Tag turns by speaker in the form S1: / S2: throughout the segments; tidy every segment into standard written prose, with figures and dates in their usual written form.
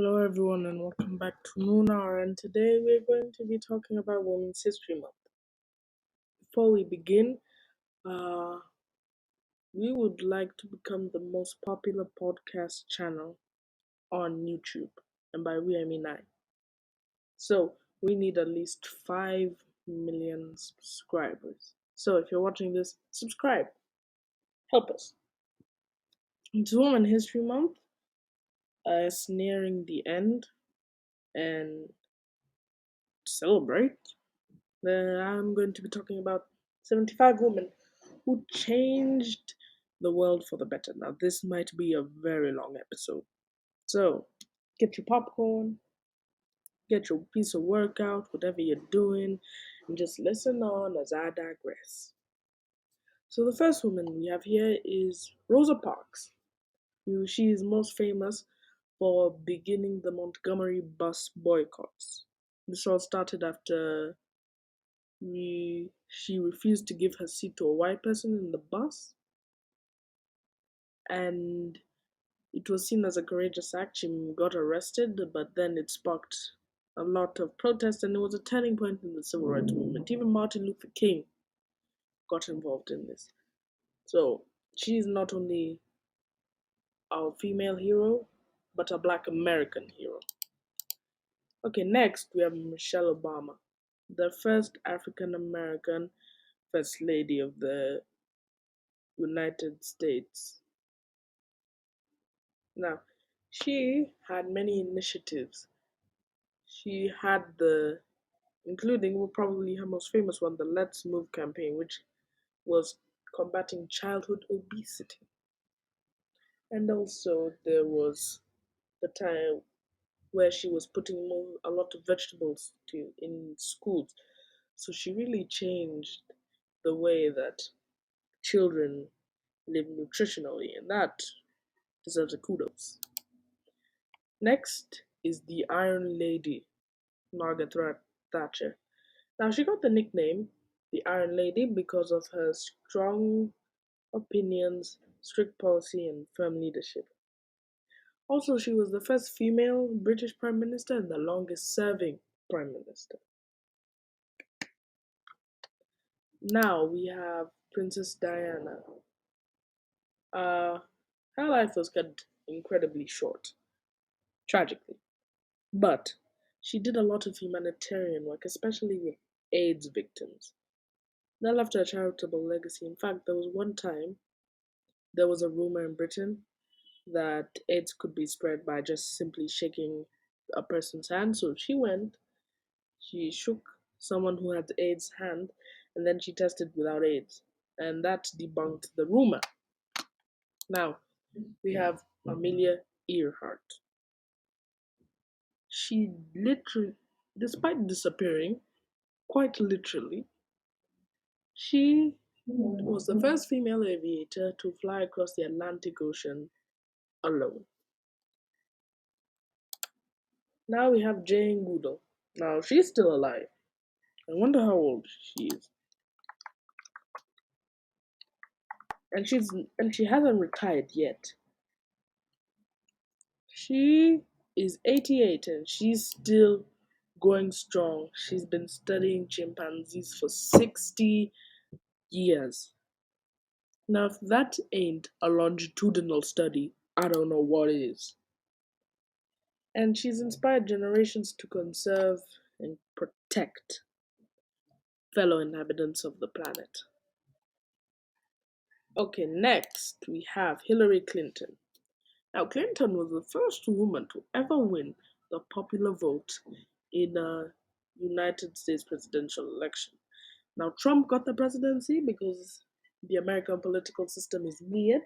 S1: Hello, everyone, and welcome back to Nunar. And today we're going to be talking about Women's History Month. Before we begin, uh, we would like to become the most popular podcast channel on YouTube, and by we I mean I. So we need at least 5 million subscribers. So if you're watching this, subscribe. Help us. It's Women's History Month. It's nearing the end, and to celebrate, I'm going to be talking about 75 women who changed the world for the better. Now, this might be a very long episode. So, get your popcorn, get your piece of workout, whatever you're doing, and just listen on as I digress. So, the first woman we have here is Rosa Parks. She is most famous for beginning the Montgomery bus boycotts. This all started after she refused to give her seat to a white person in the bus, and it was seen as a courageous act. She got arrested, but then it sparked a lot of protest, and it was a turning point in the civil rights movement. Even Martin Luther King got involved in this. So she is not only our female hero, but a black American hero. Okay, next we have Michelle Obama, the first African American First Lady of the United States. Now, she had many initiatives. She had including probably her most famous one, the Let's Move campaign, which was combating childhood obesity. And also, there was the time where she was putting a lot of vegetables in schools. So she really changed the way that children live nutritionally, and that deserves a kudos. Next is the Iron Lady, Margaret Thatcher. Now, she got the nickname the Iron Lady because of her strong opinions, strict policy, and firm leadership. Also, she was the first female British Prime Minister and the longest serving Prime Minister. Now we have Princess Diana. Uh, Her life was cut incredibly short, tragically, but she did a lot of humanitarian work, especially with AIDS victims. That left her a charitable legacy. In fact, there was one time there was a rumor in Britain that AIDS could be spread by just simply shaking a person's hand. So she went, she shook someone who had AIDS hand, and then she tested without AIDS. And that debunked the rumor. Now, we have Amelia Earhart. She literally, despite disappearing, quite literally, she was the first female aviator to fly across the Atlantic Ocean alone. Now we have Jane Goodall. Now she's still alive. I wonder how old she is. And she hasn't retired yet. She is 88 and she's still going strong. She's been studying chimpanzees for 60 years. Now if that ain't a longitudinal study, I don't know what is. And she's inspired generations to conserve and protect fellow inhabitants of the planet. Okay, next we have Hillary Clinton. Now, Clinton was the first woman to ever win the popular vote in a United States presidential election. Now, Trump got the presidency because the American political system is weird,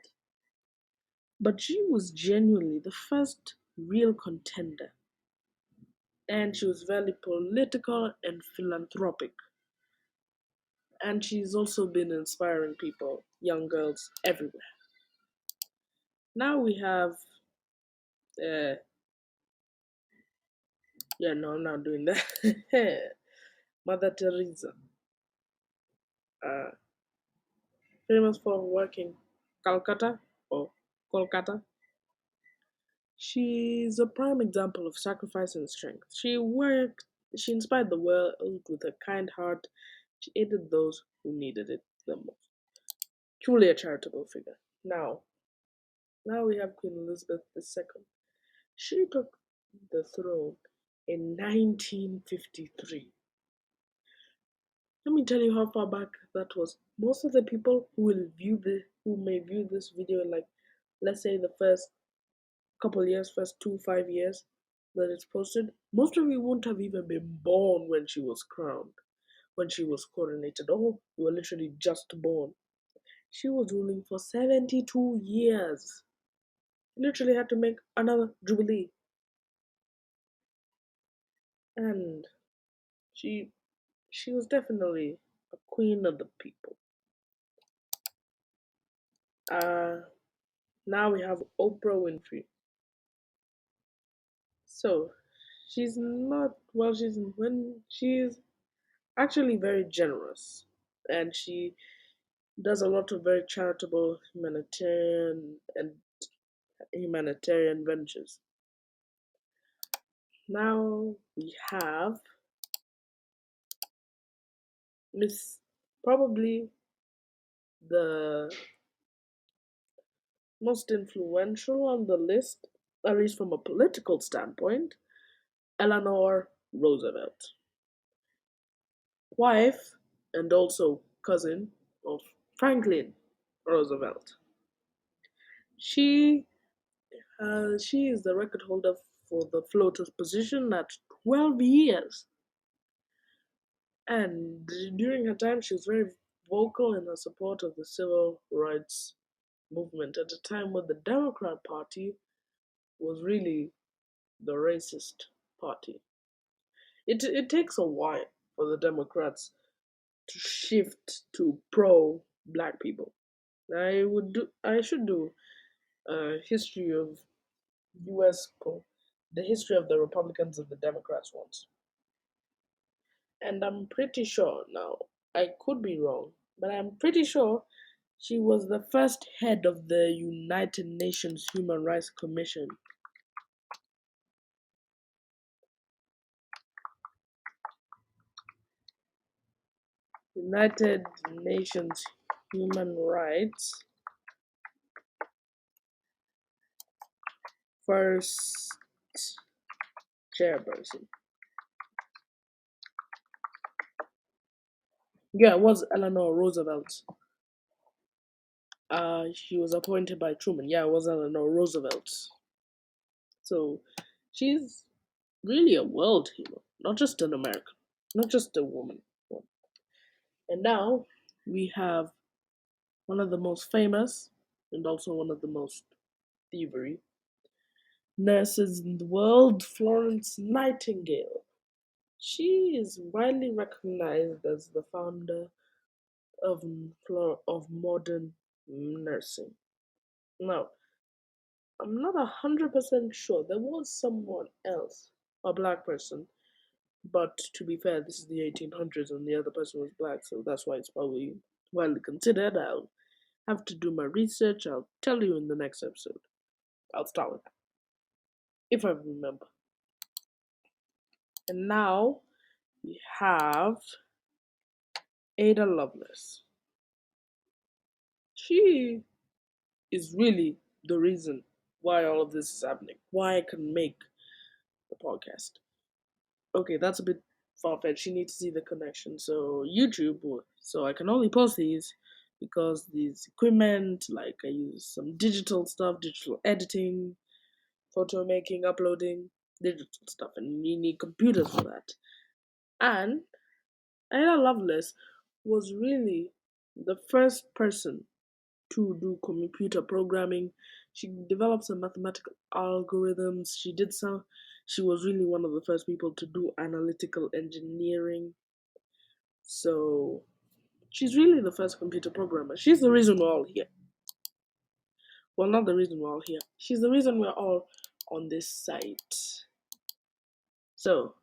S1: but she was genuinely the first real contender. And she was very political and philanthropic. And she's also been inspiring people, young girls everywhere. Now we have, uh, yeah, no, I'm not doing that. Mother Teresa, uh, famous for working Calcutta or Kolkata. She's a prime example of sacrifice and strength. She inspired the world with a kind heart. She aided those who needed it the most. Truly a charitable figure. Now we have Queen Elizabeth II. She took the throne in 1953. Let me tell you how far back that was. Most of the people who may view this video in, like, let's say the first couple years, first 5 years that it's posted, most of you won't have even been born when she was crowned, when she was coronated. Oh, you were literally just born. She was ruling for 72 years. Literally had to make another jubilee, and she she was definitely a queen of the people. Uh, Now we have Oprah Winfrey. So she's not well. She's actually very generous, and she does a lot of very charitable humanitarian ventures. Now we have Miss, probably the most influential on the list, at least from a political standpoint, Eleanor Roosevelt, wife and also cousin of Franklin Roosevelt. She she is the record holder for the floater's position at 12 years. And during her time, she was very vocal in her support of the civil rights movement at a time when the Democrat Party was really the racist party. It takes a while for the Democrats to shift to pro black people. I should do a history of US the history of the Republicans and the Democrats once. And I'm pretty sure now, I could be wrong, but I'm pretty sure she was the first head of the United Nations Human Rights Commission. United Nations Human Rights first chairperson. Yeah, it was Eleanor Roosevelt. She was appointed by Truman. Yeah, it was Eleanor Roosevelt. So she's really a world hero, not just an American, not just a woman. And now we have one of the most famous and also one of the most thievery nurses in the world, Florence Nightingale. She is widely recognized as the founder of, of modern nursing. Now, I'm not 100% sure. There was someone else, a black person, but to be fair, this is the 1800s and the other person was black, so that's why it's probably widely considered. I'll have to do my research. I'll tell you in the next episode. I'll start with that, if I remember. And now we have Ada Lovelace. She is really the reason why all of this is happening, why I can make the podcast. Okay, that's a bit far fetched. You need to see the connection. So YouTube, so I can only post these because these equipment, like I use some digital stuff, digital editing, photo making, uploading, digital stuff, and you need computers for that. And Ada Lovelace was really the first person to do computer programming. She developed some mathematical algorithms. She was really one of the first people to do analytical engineering. So she's really the first computer programmer. She's the reason we're all here. Well, not the reason we're all here. She's the reason we're all on this site. So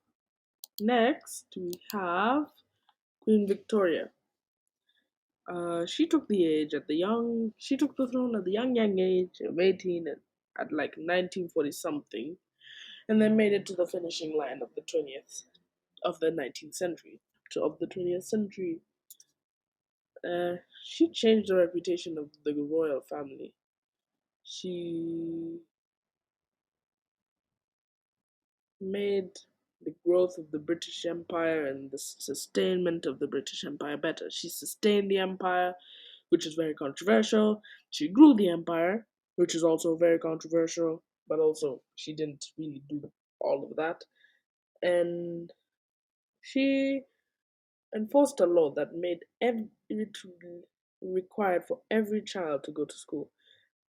S1: next we have Queen Victoria. She took the throne at the young age of 18, and at like 1940 something, and then made it to the finishing line of the 19th century, of the 20th century. She changed the reputation of the royal family. She made the growth of the British Empire and the sustainment of the British Empire better. She sustained the empire, which is very controversial. She grew the empire, which is also very controversial, but also she didn't really do all of that. And she enforced a law that made it required for every child to go to school.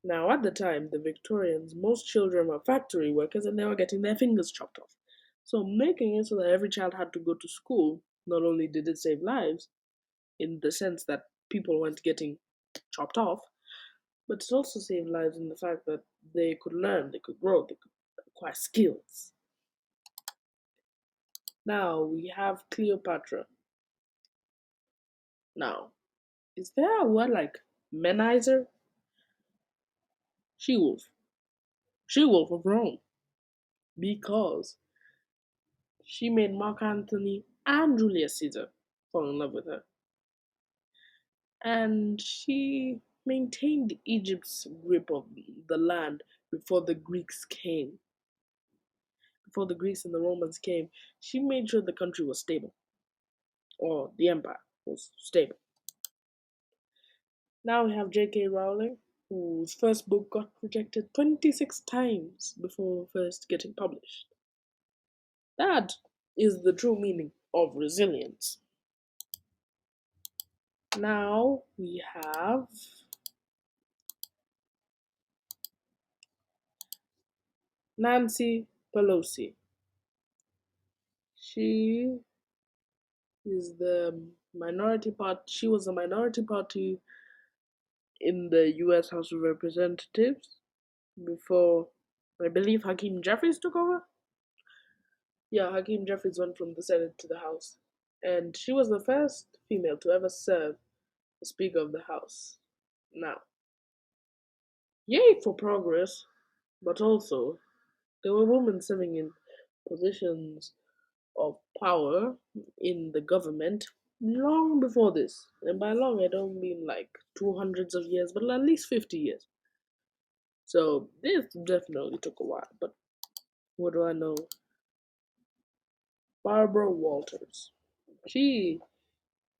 S1: Now, at the time, the Victorians, most children were factory workers and they were getting their fingers chopped off. So, making it so that every child had to go to school, not only did it save lives, in the sense that people weren't getting chopped off, but it also saved lives in the fact that they could learn, they could grow, they could acquire skills. Now, we have Cleopatra. Now, is there a word like menizer? She wolf. She wolf of Rome. Because she made Mark Antony and Julius Caesar fall in love with her. And she maintained Egypt's grip of the land before the Greeks came. Before the Greeks and the Romans came, she made sure the country was stable, or the empire was stable. Now we have J.K. Rowling, whose first book got rejected 26 times before first getting published. That is the true meaning of resilience. Now we have Nancy Pelosi. She is the minority part. She was the minority party in the U.S. House of Representatives before, I believe, Hakeem Jeffries took over. Yeah, Hakeem Jeffries went from the Senate to the House, and she was the first female to ever serve as Speaker of the House. Now, yay for progress, but also there were women serving in positions of power in the government long before this. And by long, I don't mean like two hundreds of years, but at least 50 years. So this definitely took a while. But what do I know? Barbara Walters. She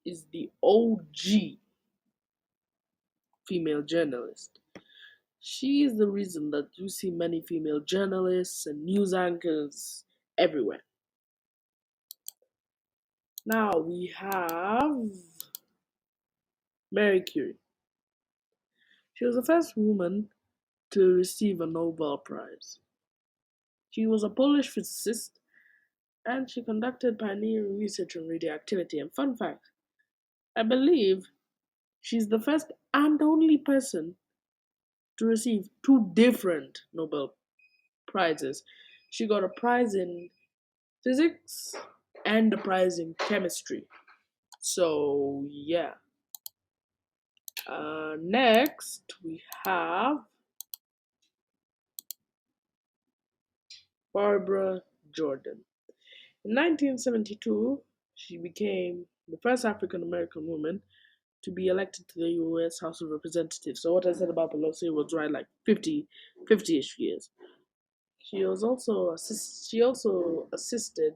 S1: is the OG female journalist. She is the reason that you see many female journalists and news anchors everywhere. Now we have Mary Curie. She was the first woman to receive a Nobel Prize. She was a Polish physicist and she conducted pioneering research on radioactivity. And fun fact, I believe she's the first and only person to receive two different Nobel Prizes. She got a prize in physics and a prize in chemistry. So, yeah. Next, we have Barbara Jordan. In 1972, she became the first African American woman to be elected to the U.S. House of Representatives. So what I said about Pelosi was right, like 50-ish years. She also assisted.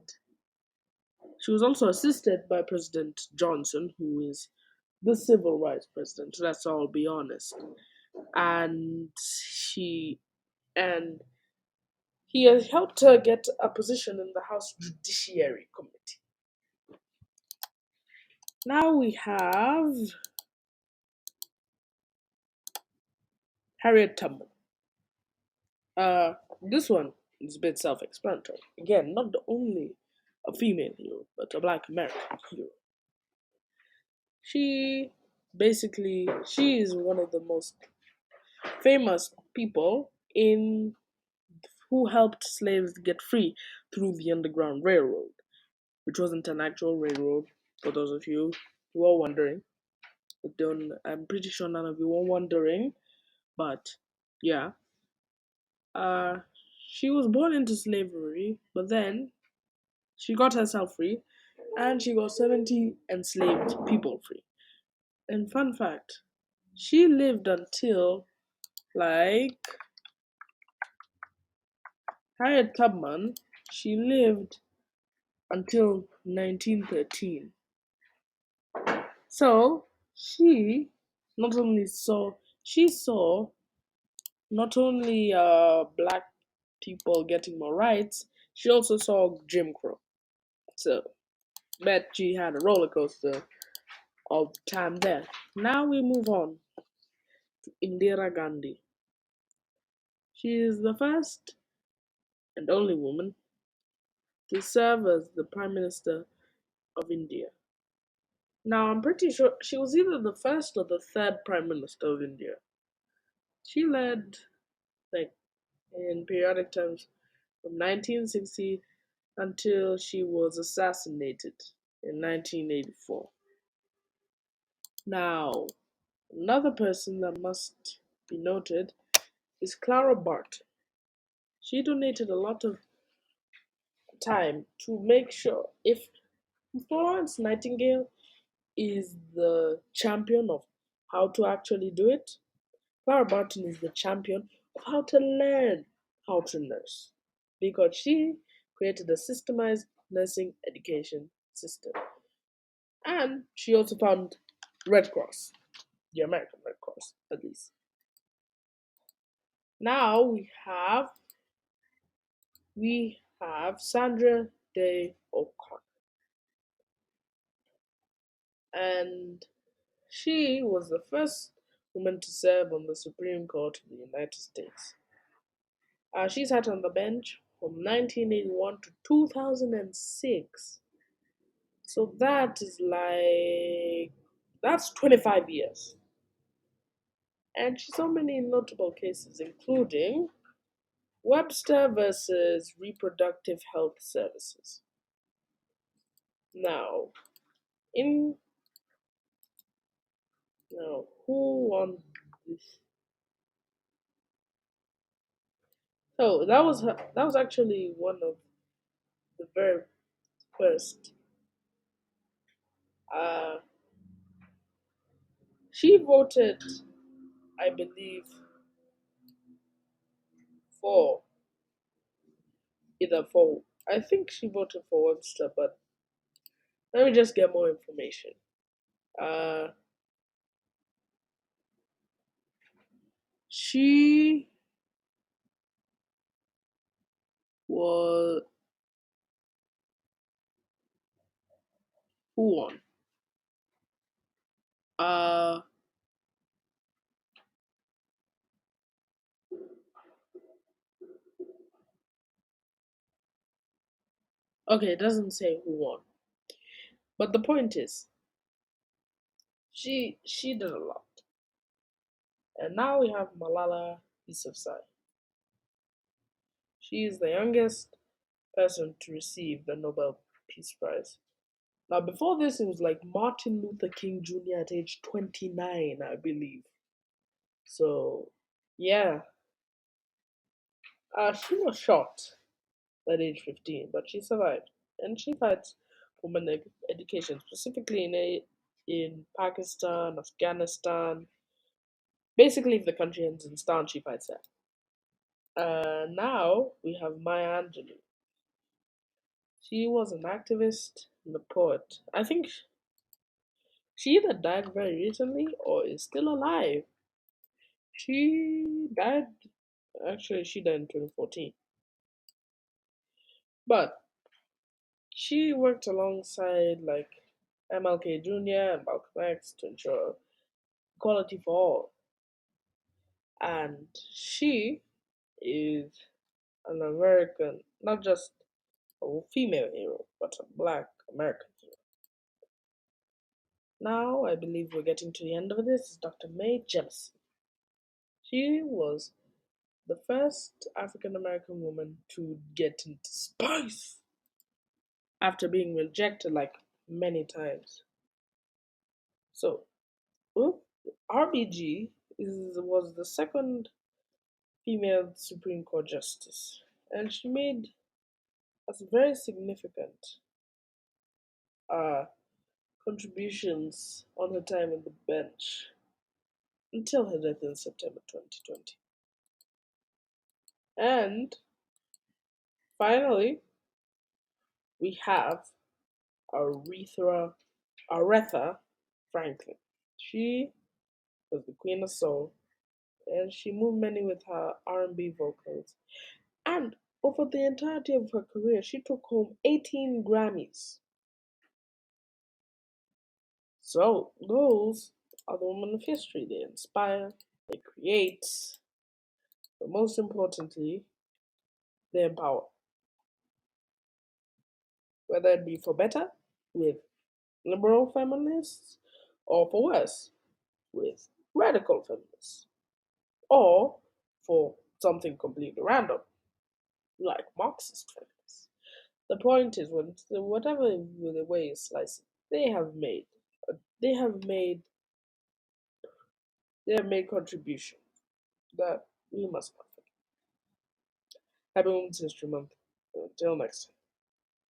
S1: She was also assisted by President Johnson, who is the civil rights president. Let's all be honest. And and he has helped her get a position in the House Judiciary Committee. Now we have Harriet Tubman. Uh, this one is a bit self-explanatory. Again, not the only a female hero, but a black American hero. She she is one of the most famous people in who helped slaves get free through the Underground Railroad, which wasn't an actual railroad. For those of you who are wondering, I'm pretty sure none of you were wondering, but yeah. Uh, she was born into slavery, but then she got herself free, and she got 70 enslaved people free. And fun fact, she lived until like Harriet Tubman. She lived until 1913. So she not only saw she saw not only black people getting more rights, she also saw Jim Crow. So bet she had a roller coaster of time there. Now we move on to Indira Gandhi. She is the first and only woman to serve as the Prime Minister of India. Now I'm pretty sure she was either the first or the third Prime Minister of India. She led like in periodic terms from 1960 until she was assassinated in 1984. Now, another person that must be noted is Clara Barton. She donated a lot of time to make sure if Florence Nightingale is the champion of how to actually do it, Clara Barton is the champion of how to learn how to nurse because she created a systemized nursing education system. And she also found Red Cross, the American Red Cross, at least. Now we have Sandra Day O'Connor, and she was the first woman to serve on the Supreme Court of the United States. She sat on the bench from 1981 to 2006. So that's 25 years. And she saw many notable cases, including Webster versus Reproductive Health Services. Now, in now, who won this? So that was actually one of the very first. Uh, she voted, I believe, for either for. I think she voted for Webster, but let me just get more information. Uh, she was who won? Uh, okay, it doesn't say who won, but the point is, she did a lot. And now we have Malala Yousafzai. She is the youngest person to receive the Nobel Peace Prize. Now, before this, it was like Martin Luther King Jr. at age 29, I believe. So, yeah, she was shot at age 15, but she survived. And she fights for women education, specifically in Pakistan, Afghanistan. Basically, if the country ends in Stan, she fights there. Now we have Maya Angelou. She was an activist and a poet. I think she either died very recently or is still alive. She died, actually, she died in 2014. But she worked alongside like MLK Jr. and Malcolm X to ensure equality for all. And she is an American, not just a female hero, but a black American hero. Now, I believe we're getting to the end of this. Is Dr. Mae Jemison. She was the first African American woman to get into space after being rejected like many times. So, RBG was the second female Supreme Court justice, and she made a very significant uh, contributions on her time in the bench until her death in September 2020. And finally, we have Aretha Franklin. She was the Queen of Soul, and she moved many with her R&B vocals. And over the entirety of her career, she took home 18 Grammys. So those are the women of history. They inspire, they create, but most importantly, they empower. Whether it be for better with liberal feminists, or for worse with radical feminists, or for something completely random like Marxist feminists. The point is, whatever the way you slice it, they have made, they have made, they have made contributions that we must not forget. Happy Women's History Month. Until next time.